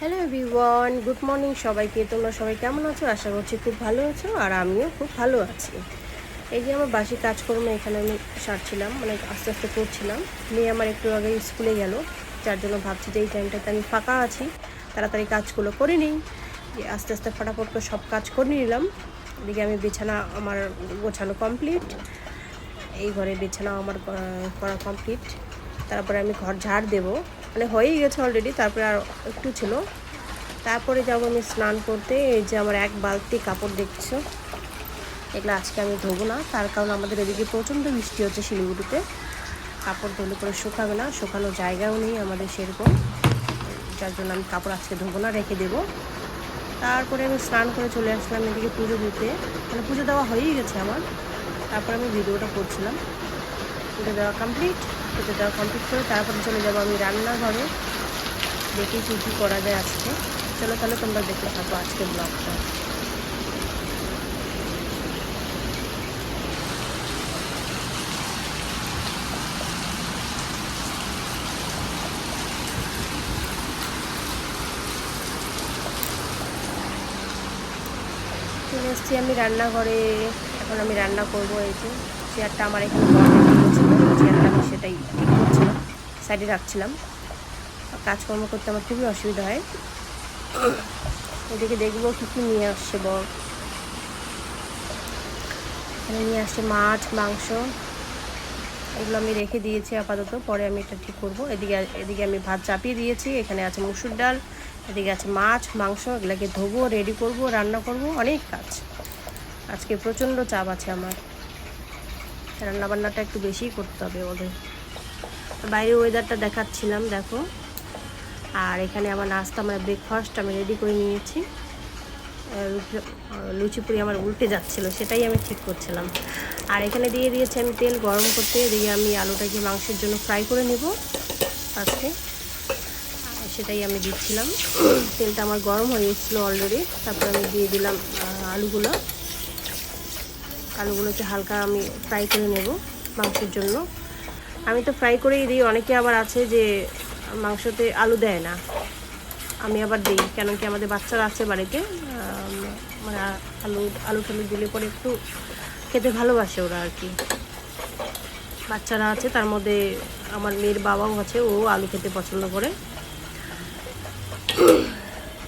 Hello everyone, good morning সবাইকে। তোমরা সবাই কেমন আছো? আশা করছি খুব ভালো আছো, আর আমিও খুব ভালো আছি। এই যে আমার বাসি কাজকর্ম এখানে আমি সারছিলাম, মানে আস্তে আস্তে করছিলাম। মেয়ে আমার একটু আগে স্কুলে গেল, যার জন্য ভাবছি যে এই টাইমটাতে আমি ফাঁকা আছি, তাড়াতাড়ি কাজগুলো করে নিই। যে আস্তে আস্তে ফটাফট করে সব কাজ করে নিলাম। এদিকে আমি বিছানা আমার গোছানো কমপ্লিট, এই ঘরে বিছানা আমার করা কমপ্লিট। তারপরে আমি ঘর ঝাড় দেবো, মানে হয়েই গেছে অলরেডি, তারপরে আর একটু ছিল। তারপরে যাবো আমি স্নান করতে। এই যে আমার এক বালতি কাপড় দেখছো, এগুলো আজকে আমি ধোবো না, তার কারণ আমাদের এদিকে প্রচণ্ড বৃষ্টি হচ্ছে শিলিগুড়িতে। কাপড় ধুলে করে শুকাবে না, শুকানোর জায়গাও নেই আমাদের সেরকম, যার জন্য আমি কাপড় আজকে ধোবো না, রেখে দেবো। তারপরে আমি স্নান করে চলে আসলাম এদিকে পুজো দিতে, মানে পুজো দেওয়া হয়েই গেছে আমার। তারপরে আমি ভিডিওটা করছিলাম। পুজো দেওয়া কমপ্লিট, পুজো দেওয়া কমপ্লিট করে তারপরে চলে যাবো আমি রান্নাঘরে, দেখি কী কী করা যায় আজকে। চলো তাহলে তোমরা দেখতে থাকো আজকের ব্লগটা। চলে এসেছি আমি রান্নাঘরে, এখন আমি রান্না করবো। এই যে চেয়ারটা আমার এখানে চেয়ারটা আমি সেটাই ঠিক করছিলাম, সাইডে রাখছিলাম। কাজকর্ম করতে আমার খুবই অসুবিধা হয়। এদিকে দেখবো কী কী নিয়ে আসছে বর। এখানে নিয়ে আসছে মাছ, মাংস, এগুলো আমি রেখে দিয়েছি আপাতত, পরে আমি এটা ঠিক করবো। এদিকে আমি ভাত চাপিয়ে দিয়েছি, এখানে আছে মুসুর ডাল, এদিকে আছে মাছ, মাংস, এগুলোকে ধোবো, রেডি করব, রান্না করব, অনেক কাজ আজকে, প্রচণ্ড চাপ আছে আমার। রান্নাবান্নাটা একটু বেশিই করতে হবে ওদের। বাইরে ওয়েদারটা দেখাচ্ছিলাম, দেখো। আর এখানে আমার নাস্তা, মানে ব্রেকফাস্ট আমি রেডি করে নিয়েছি। লুচি পুরি আমার উল্টে যাচ্ছিল, সেটাই আমি ঠিক করছিলাম। আর এখানে দিয়ে দিয়েছি আমি তেল গরম করতে, দিয়ে আমি আলুটাকে মাংসের জন্য ফ্রাই করে নেব আজকে, সেটাই আমি দিচ্ছিলাম। তেলটা আমার গরম হয়ে গেছিলো অলরেডি, তারপর আমি দিয়ে দিলাম আলুগুলোকে হালকা আমি ফ্রাই করে নেব মাংসের জন্য। আমি তো ফ্রাই করেই দিই, অনেকে আবার আছে যে মাংসতে আলু দেয় না, আমি আবার দিই, কেন কি আমাদের বাচ্চারা আছে বাড়িতে, মানে আলু টালু দিলে পরে একটু খেতে ভালোবাসে ওরা আর কি। বাচ্চারা আছে, তার মধ্যে আমার মেয়ের বাবাও আছে, ও আলু খেতে পছন্দ করে।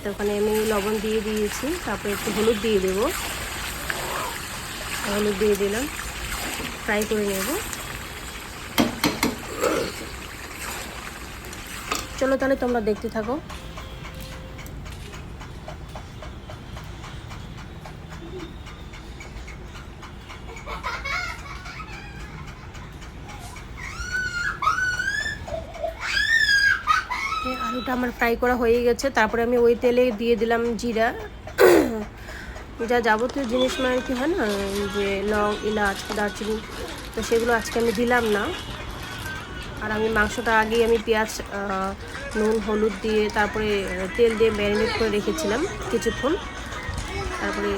তো ওখানে আমি লবণ দিয়ে দিয়েছি, তারপরে একটু হলুদ দিয়ে দেবো, হলুদ দিয়ে দিলাম, ফ্রাই করে নেব। চলো তাহলে তোমরা দেখতে থাকো। আলুটা আমার ফ্রাই করা হয়ে গেছে, তারপরে আমি ওই তেলে দিয়ে দিলাম জিরা, যা যাবতীয় জিনিস মানে কি হয় না, যে লং, এলাচ, দারচিনি, তো সেগুলো আজকে আমি দিলাম না। আর আমি মাংসটা আগেই আমি পেঁয়াজ, নুন, হলুদ দিয়ে তারপরে তেল দিয়ে ম্যারিনেট করে রেখেছিলাম কিছুক্ষণ, তারপরে